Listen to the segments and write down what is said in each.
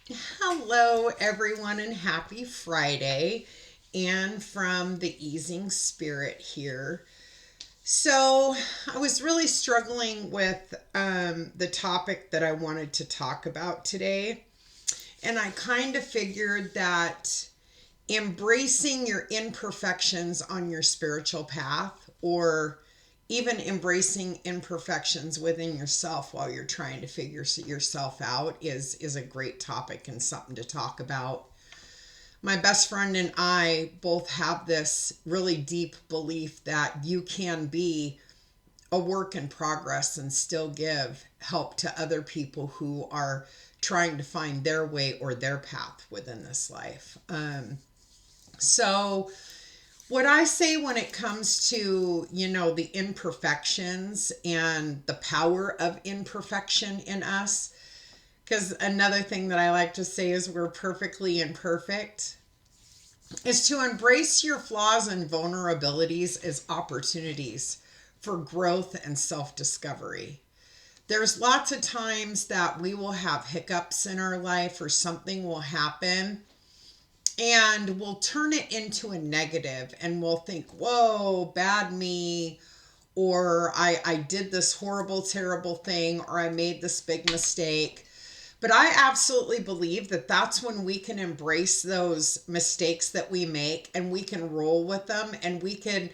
Hello, everyone, and happy Friday. And from the Easing Spirit here. So, I was really struggling with the topic that I wanted to talk about today. And I kind of figured that embracing your imperfections on your spiritual path, or even embracing imperfections within yourself while you're trying to figure yourself out, is a great topic and something to talk about. My best friend and I both have this really deep belief that you can be a work in progress and still give help to other people who are trying to find their way or their path within this life. So, what I say when it comes to, the imperfections and the power of imperfection in us, because another thing that I like to say is we're perfectly imperfect, is to embrace your flaws and vulnerabilities as opportunities for growth and self discovery. There's lots of times that we will have hiccups in our life or something will happen and we'll turn it into a negative and we'll think, whoa, bad me, or I did this horrible, terrible thing, or I made this big mistake. But I absolutely believe that that's when we can embrace those mistakes that we make and we can roll with them and we can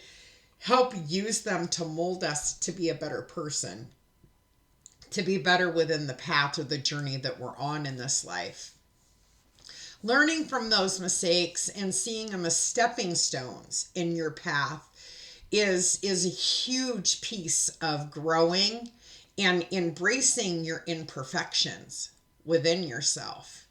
help use them to mold us to be a better person, to be better within the path or the journey that we're on in this life. Learning from those mistakes and seeing them as stepping stones in your path is a huge piece of growing and embracing your imperfections within yourself,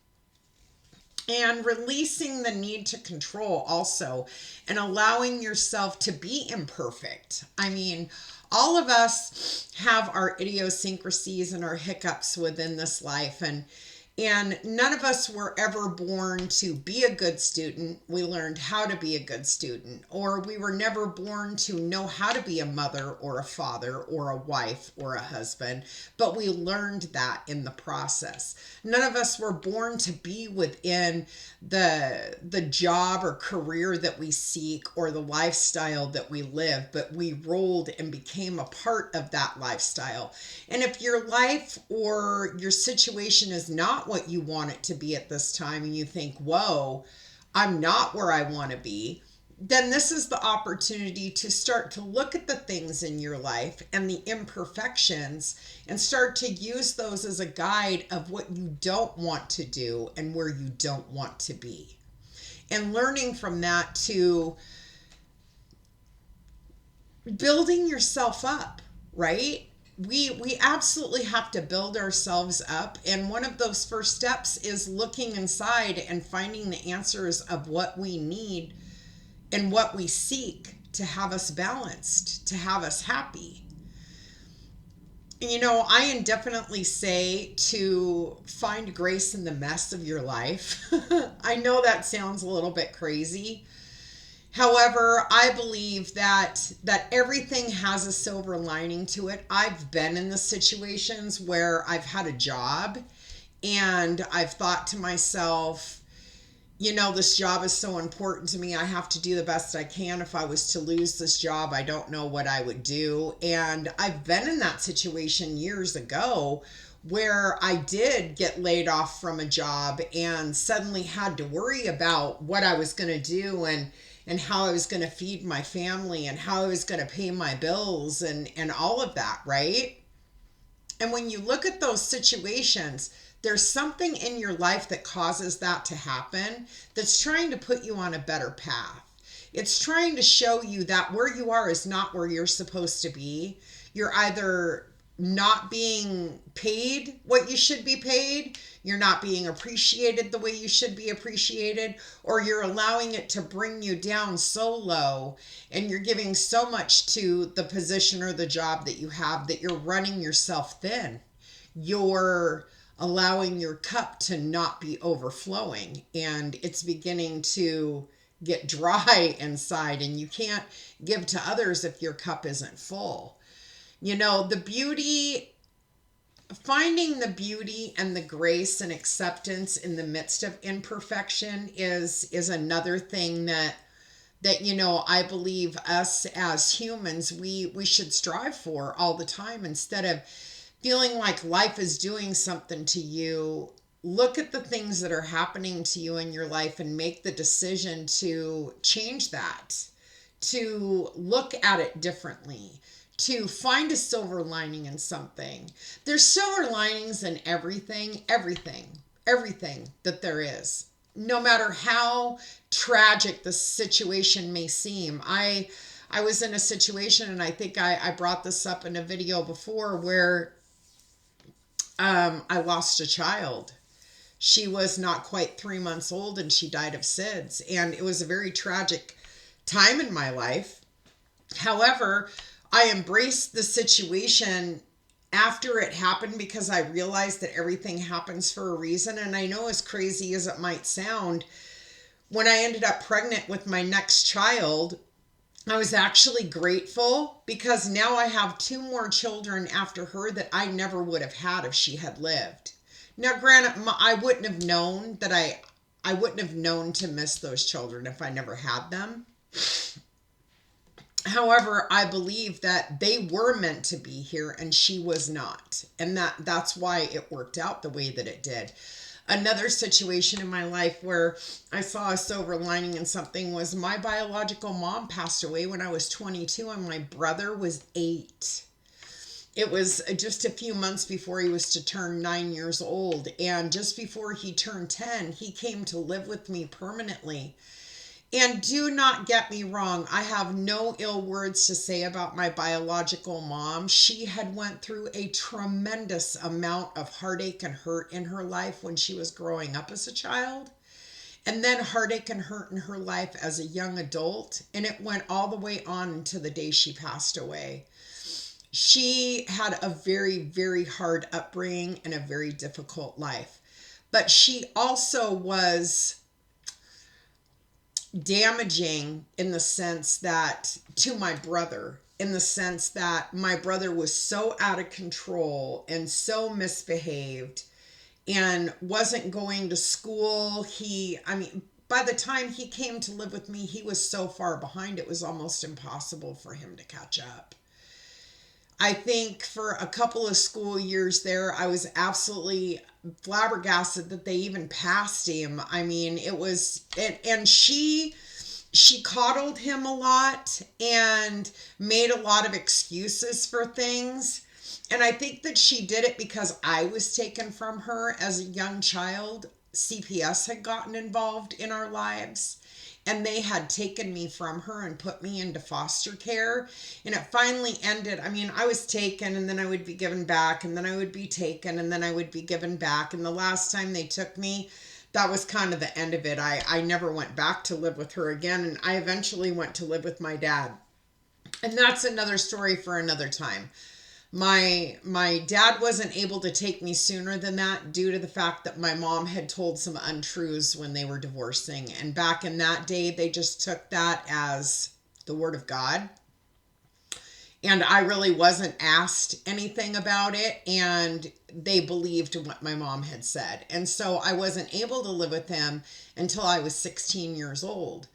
and releasing the need to control also, and allowing yourself to be imperfect. I mean, all of us have our idiosyncrasies and our hiccups within this life, and none of us were ever born to be a good student. We learned how to be a good student. Or we were never born to know how to be a mother or a father or a wife or a husband, but we learned that in the process. None of us were born to be within the job or career that we seek or the lifestyle that we live, but we rolled and became a part of that lifestyle. And if your life or your situation is not what you want it to be at this time, and you think, whoa, I'm not where I want to be, then this is the opportunity to start to look at the things in your life and the imperfections and start to use those as a guide of what you don't want to do and where you don't want to be. And learning from that to building yourself up, right? We absolutely have to build ourselves up, and one of those first steps is looking inside and finding the answers of what we need and what we seek to have us balanced, to have us happy. I indefinitely say to find grace in the mess of your life. I know that sounds a little bit crazy. However, I believe that everything has a silver lining to it. I've been in the situations where I've had a job and I've thought to myself, this job is so important to me. I have to do the best I can. If I was to lose this job, I don't know what I would do. And I've been in that situation years ago where I did get laid off from a job and suddenly had to worry about what I was going to do and how I was going to feed my family and how I was going to pay my bills and all of that, right? And when you look at those situations, there's something in your life that causes that to happen that's trying to put you on a better path. It's trying to show you that where you are is not where you're supposed to be. You're either not being paid what you should be paid, you're not being appreciated the way you should be appreciated, or you're allowing it to bring you down so low and you're giving so much to the position or the job that you have that you're running yourself thin. You're allowing your cup to not be overflowing and it's beginning to get dry inside, and you can't give to others if your cup isn't full. The beauty finding the beauty and the grace and acceptance in the midst of imperfection is another thing that I believe us as humans we should strive for all the time. Instead of feeling like life is doing something to you, look at the things that are happening to you in your life and make the decision to change that, to look at it differently, to find a silver lining in something. There's silver linings in everything that there is. No matter how tragic the situation may seem. I was in a situation, and I think I brought this up in a video before, where I lost a child. She was not quite 3 months old, and she died of SIDS. And it was a very tragic time in my life. However, I embraced the situation after it happened, because I realized that everything happens for a reason. And I know, as crazy as it might sound, when I ended up pregnant with my next child, I was actually grateful, because now I have two more children after her that I never would have had if she had lived. Now, granted, I wouldn't have known that I wouldn't have known to miss those children if I never had them. However, I believe that they were meant to be here and she was not. And that's why it worked out the way that it did. Another situation in my life where I saw a silver lining in something was my biological mom passed away when I was 22 and my brother was 8. It was just a few months before he was to turn 9 years old. And just before he turned 10, he came to live with me permanently. And do not get me wrong, I have no ill words to say about my biological mom. She had went through a tremendous amount of heartache and hurt in her life when she was growing up as a child. And then heartache and hurt in her life as a young adult. And it went all the way on into the day she passed away. She had a very, very hard upbringing and a very difficult life. But she also was damaging in the sense that, to my brother, in the sense that my brother was so out of control and so misbehaved and wasn't going to school. By the time he came to live with me, he was so far behind, it was almost impossible for him to catch up. I think for a couple of school years there, I was absolutely flabbergasted that they even passed him. I mean, it was, and she coddled him a lot and made a lot of excuses for things. And I think that she did it because I was taken from her as a young child. CPS had gotten involved in our lives. And they had taken me from her and put me into foster care. And it finally ended. I mean, I was taken and then I would be given back, and then I would be taken and then I would be given back. And the last time they took me, that was kind of the end of it. I never went back to live with her again. And I eventually went to live with my dad. And that's another story for another time. My dad wasn't able to take me sooner than that due to the fact that my mom had told some untruths when they were divorcing. And back in that day, they just took that as the word of God. And I really wasn't asked anything about it. And they believed what my mom had said. And so I wasn't able to live with him until I was 16 years old.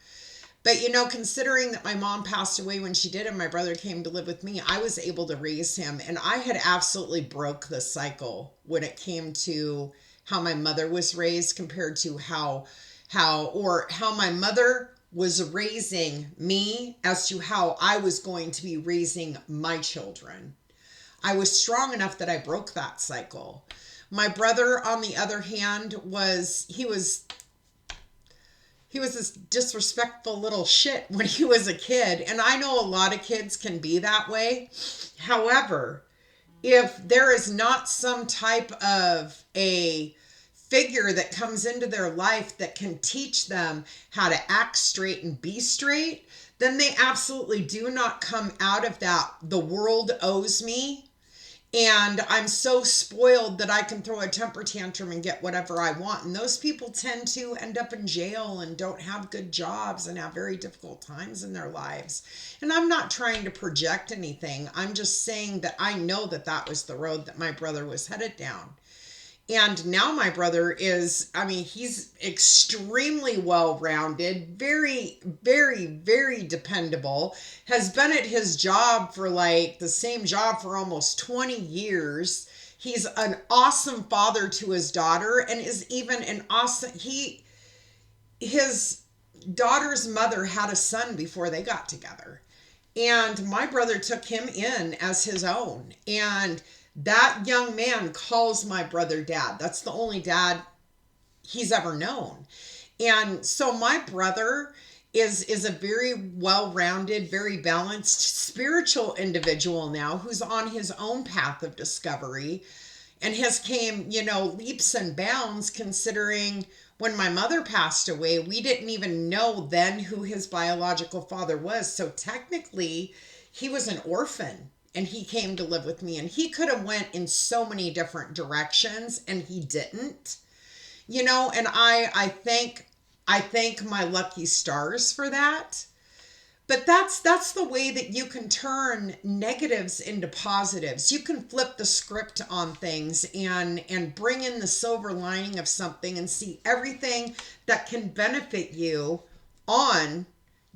But, considering that my mom passed away when she did and my brother came to live with me, I was able to raise him. And I had absolutely broke the cycle when it came to how my mother was raised compared to how my mother was raising me as to how I was going to be raising my children. I was strong enough that I broke that cycle. My brother, on the other hand, was this disrespectful little shit when he was a kid. And I know a lot of kids can be that way. However, if there is not some type of a figure that comes into their life that can teach them how to act straight and be straight, then they absolutely do not come out of that "the world owes me" And I'm so spoiled that I can throw a temper tantrum and get whatever I want. And those people tend to end up in jail and don't have good jobs and have very difficult times in their lives. And I'm not trying to project anything. I'm just saying that I know that that was the road that my brother was headed down. And now my brother is, I mean, he's extremely well rounded, very, very, very dependable, has been at his job for like the same job for almost 20 years. He's an awesome father to his daughter and is even an awesome, his daughter's mother had a son before they got together. And my brother took him in as his own. And that young man calls my brother dad. That's the only dad he's ever known. And so my brother is a very well-rounded, very balanced spiritual individual now who's on his own path of discovery and has came, leaps and bounds considering when my mother passed away, we didn't even know then who his biological father was. So technically, he was an orphan and he came to live with me and he could have went in so many different directions and he didn't. And I thank my lucky stars for that. But that's the way that you can turn negatives into positives. You can flip the script on things and bring in the silver lining of something and see everything that can benefit you on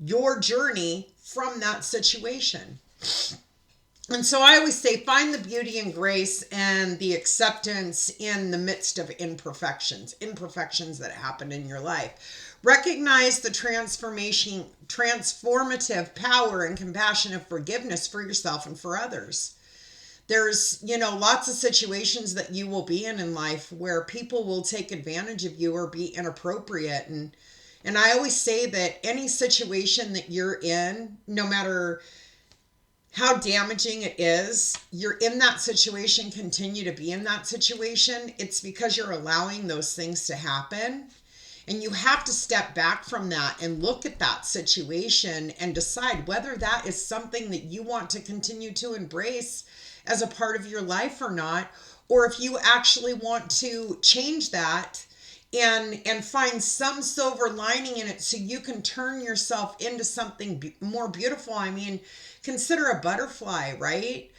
your journey from that situation. And so I always say find the beauty and grace and the acceptance in the midst of imperfections that happen in your life. Recognize the transformative power and compassion of forgiveness for yourself and for others. There's, lots of situations that you will be in life where people will take advantage of you or be inappropriate. And I always say that any situation that you're in, no matter how damaging it is, you're in that situation, continue to be in that situation. It's because you're allowing those things to happen. And you have to step back from that and look at that situation and decide whether that is something that you want to continue to embrace as a part of your life or not, or if you actually want to change that and find some silver lining in it so you can turn yourself into something more beautiful. I mean, consider a butterfly, right?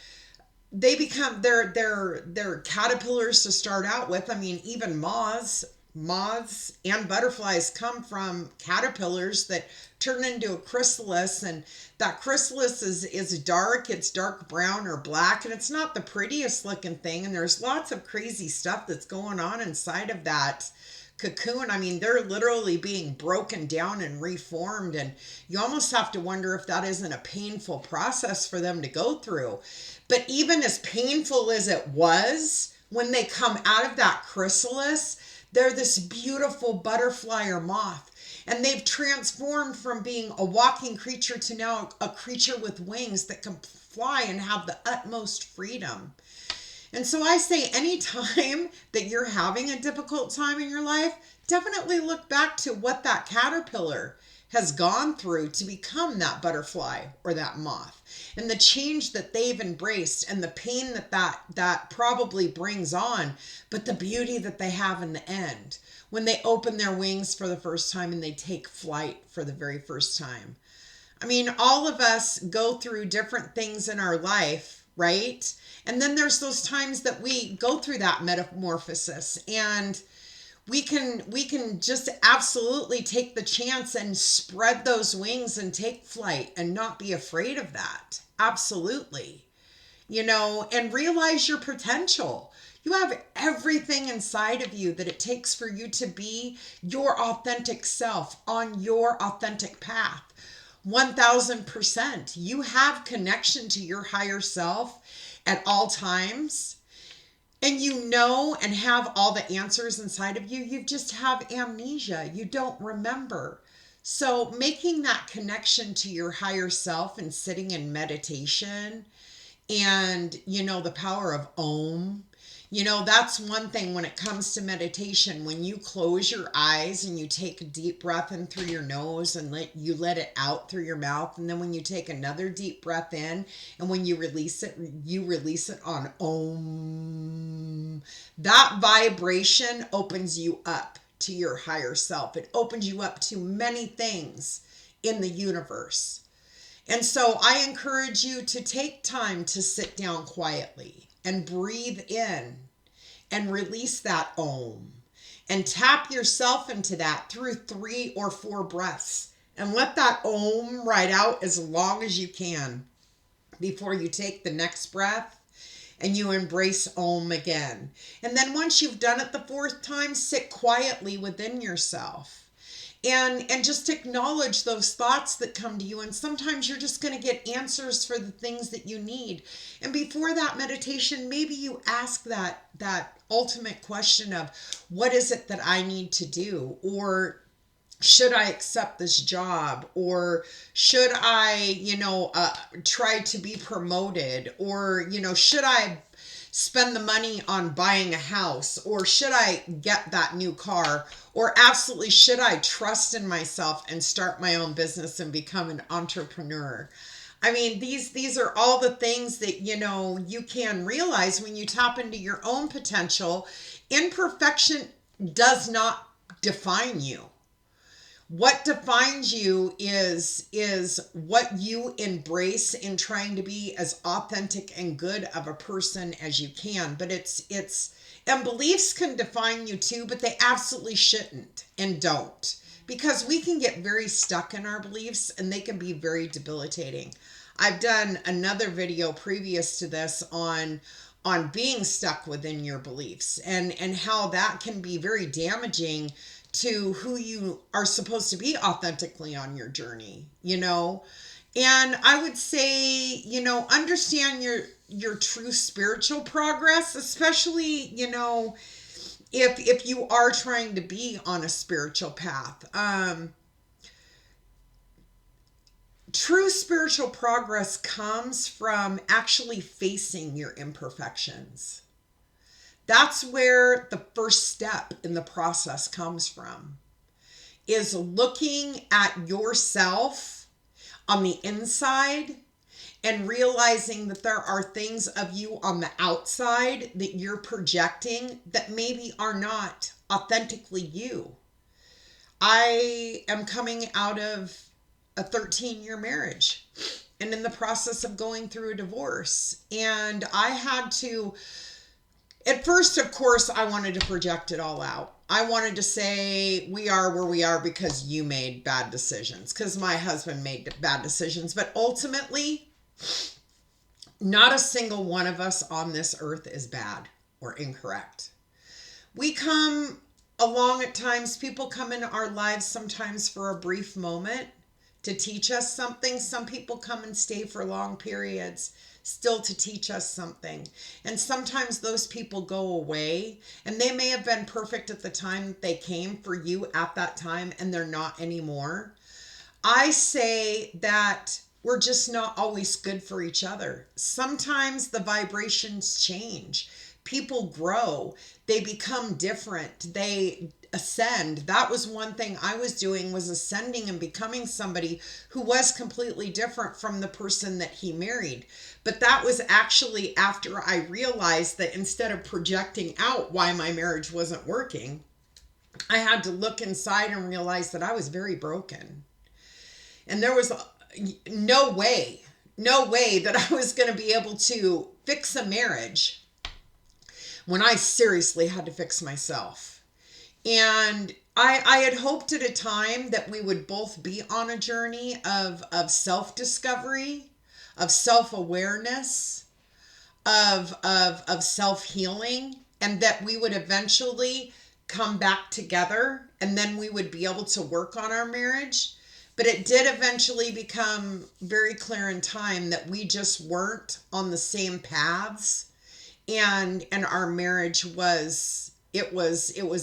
They become they're caterpillars to start out with. I mean, even moths and butterflies come from caterpillars that turn into a chrysalis, and that chrysalis is dark. It's dark brown or black, and it's not the prettiest looking thing, and there's lots of crazy stuff that's going on inside of that cocoon. I mean, they're literally being broken down and reformed, and you almost have to wonder if that isn't a painful process for them to go through. But even as painful as it was, when they come out of that chrysalis, they're this beautiful butterfly or moth. And they've transformed from being a walking creature to now a creature with wings that can fly and have the utmost freedom. And so I say anytime that you're having a difficult time in your life, definitely look back to what that caterpillar has gone through to become that butterfly or that moth, and the change that they've embraced and the pain that probably brings on, but the beauty that they have in the end when they open their wings for the first time and they take flight for the very first time. I mean, all of us go through different things in our life, right? And then there's those times that we go through that metamorphosis, and we can just absolutely take the chance and spread those wings and take flight and not be afraid of that. Absolutely. And realize your potential. You have everything inside of you that it takes for you to be your authentic self on your authentic path. 1000%. You have connection to your higher self at all times. And and have all the answers inside of you. You just have amnesia. You don't remember. So making that connection to your higher self and sitting in meditation and, the power of Om, That's one thing when it comes to meditation. When you close your eyes and you take a deep breath in through your nose and let it out through your mouth, and then when you take another deep breath in, and when you release it on Om. That vibration opens you up to your higher self. It opens you up to many things in the universe. And so I encourage you to take time to sit down quietly and breathe in and release that Om, and tap yourself into that through 3 or 4 breaths, and let that Om ride out as long as you can before you take the next breath and you embrace Om again. And then once you've done it the 4th time, sit quietly within yourself. And just acknowledge those thoughts that come to you. And sometimes you're just going to get answers for the things that you need. And before that meditation, maybe you ask that ultimate question of, what is it that I need to do? Or should I accept this job? Or should I, try to be promoted? Or, should I spend the money on buying a house? Or should I get that new car? Or absolutely, should I trust in myself and start my own business and become an entrepreneur? I mean, these are all the things that, you can realize when you tap into your own potential. Imperfection does not define you. What defines you is what you embrace in trying to be as authentic and good of a person as you can. But and beliefs can define you too, but they absolutely shouldn't and don't, because we can get very stuck in our beliefs and they can be very debilitating. I've done another video previous to this on being stuck within your beliefs and how that can be very damaging to who you are supposed to be authentically on your journey, And I would say, understand your true spiritual progress, especially, if you are trying to be on a spiritual path. True spiritual progress comes from actually facing your imperfections. That's where the first step in the process comes from, is looking at yourself on the inside and realizing that there are things of you on the outside that you're projecting that maybe are not authentically you. I am coming out of a 13-year marriage and in the process of going through a divorce. And I had to, at first, of course, I wanted to project it all out. I wanted to say we are where we are because you made bad decisions, because my husband made bad decisions. But ultimately, not a single one of us on this earth is bad or incorrect. We come along at times, people come into our lives sometimes for a brief moment to teach us something. Some people come and stay for long periods still to teach us something. And sometimes those people go away, and they may have been perfect at the time that they came for you at that time, and they're not anymore. I say that we're just not always good for each other. Sometimes the vibrations change. People grow. They become different. They ascend. That was one thing I was doing, was ascending and becoming somebody who was completely different from the person that he married. But that was actually after I realized that instead of projecting out why my marriage wasn't working, I had to look inside and realize that I was very broken. And there was no way that I was going to be able to fix a marriage when I seriously had to fix myself. And I had hoped at a time that we would both be on a journey of self-discovery, of self-awareness, of self-healing, and that we would eventually come back together, and then we would be able to work on our marriage. But it did eventually become very clear in time that we just weren't on the same paths, and our marriage was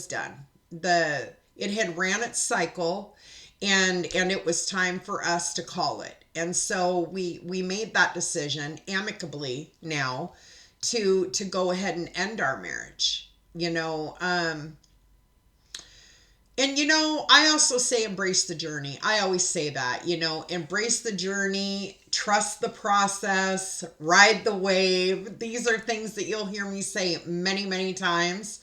done. It had ran its cycle, and it was time for us to call it. And so we made that decision amicably now to go ahead and end our marriage, and I also say embrace the journey. I always say that, embrace the journey, trust the process, ride the wave. These are things that you'll hear me say many, many times,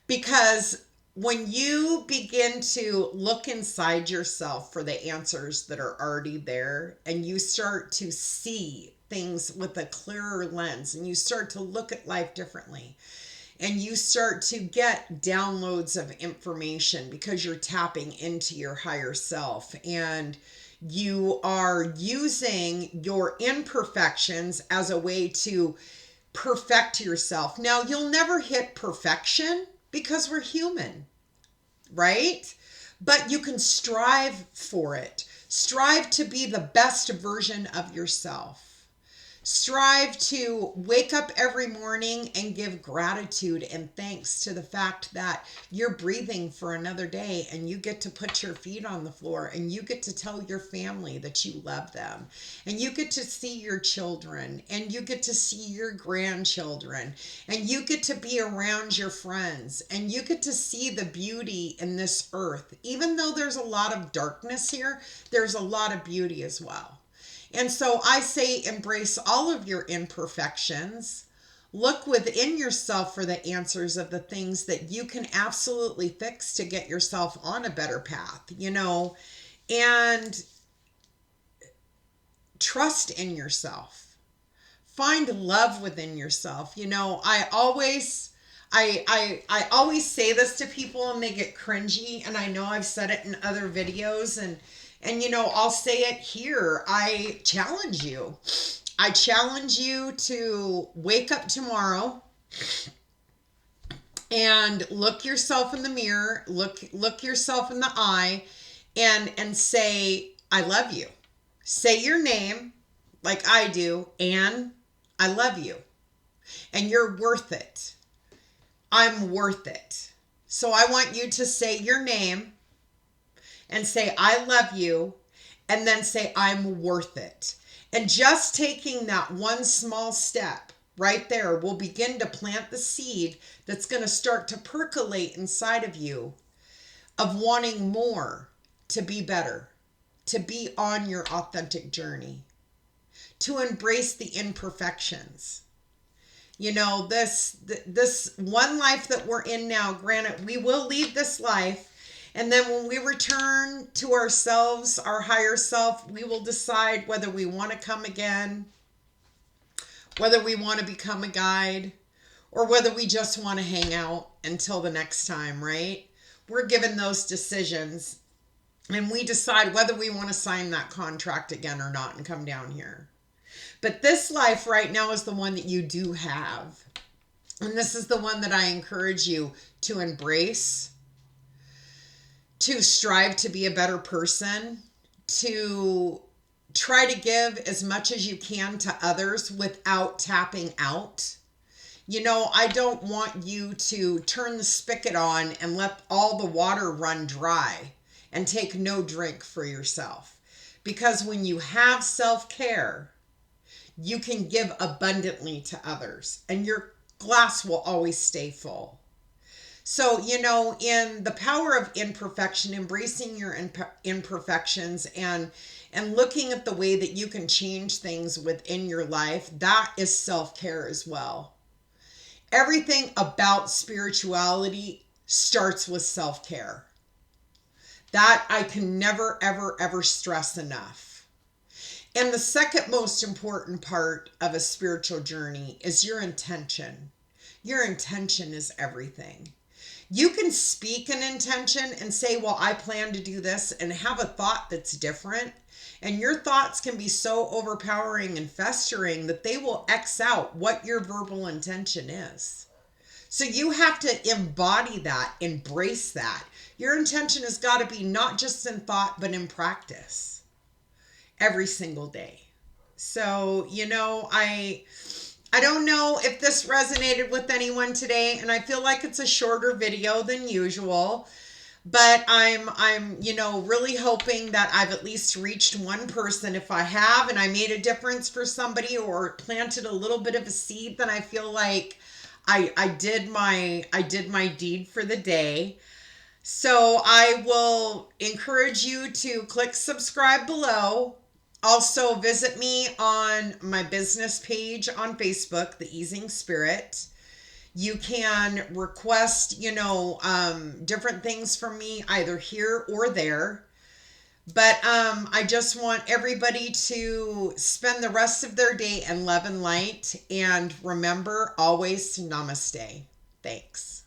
because when you begin to look inside yourself for the answers that are already there, and you start to see things with a clearer lens, and you start to look at life differently, and you start to get downloads of information because you're tapping into your higher self, and you are using your imperfections as a way to perfect yourself. Now, you'll never hit perfection because we're human, right? But you can strive for it. Strive to be the best version of yourself. Strive to wake up every morning and give gratitude and thanks to the fact that you're breathing for another day, and you get to put your feet on the floor, and you get to tell your family that you love them, and you get to see your children, and you get to see your grandchildren, and you get to be around your friends, and you get to see the beauty in this earth. Even though there's a lot of darkness here, there's a lot of beauty as well. And so I say embrace all of your imperfections. Look within yourself for the answers of the things that you can absolutely fix to get yourself on a better path, and trust in yourself. Find love within yourself. I always say this to people and they get cringy, and I know I've said it in other videos, and I'll say it here. I challenge you. I challenge you to wake up tomorrow and look yourself in the mirror, look yourself in the eye, and say, I love you. Say your name like I do, and I love you. And you're worth it. I'm worth it. So I want you to say your name and say, I love you, and then say, I'm worth it. And just taking that one small step right there will begin to plant the seed that's going to start to percolate inside of you of wanting more, to be better, to be on your authentic journey, to embrace the imperfections. This one life that we're in now, granted, we will leave this life. And then when we return to ourselves, our higher self, we will decide whether we want to come again, whether we want to become a guide, or whether we just want to hang out until the next time, right? We're given those decisions, and we decide whether we want to sign that contract again or not and come down here. But this life right now is the one that you do have. And this is the one that I encourage you to embrace, to strive to be a better person, to try to give as much as you can to others without tapping out. I don't want you to turn the spigot on and let all the water run dry and take no drink for yourself. Because when you have self-care, you can give abundantly to others, and your glass will always stay full. So, in the power of imperfection, embracing your imperfections and looking at the way that you can change things within your life, that is self-care as well. Everything about spirituality starts with self-care. That I can never, ever, ever stress enough. And the second most important part of a spiritual journey is your intention. Your intention is everything. You can speak an intention and say, well, I plan to do this, and have a thought that's different. And your thoughts can be so overpowering and festering that they will X out what your verbal intention is. So you have to embody that, embrace that. Your intention has got to be not just in thought, but in practice every single day. So, I don't know if this resonated with anyone today, and I feel like it's a shorter video than usual. But I'm really hoping that I've at least reached one person. If I have, and I made a difference for somebody or planted a little bit of a seed, then I feel like I did my deed for the day. So I will encourage you to click subscribe below. Also visit me on my business page on Facebook, The Easing Spirit. You can request, different things from me either here or there. But I just want everybody to spend the rest of their day in love and light. And remember, always namaste. Thanks.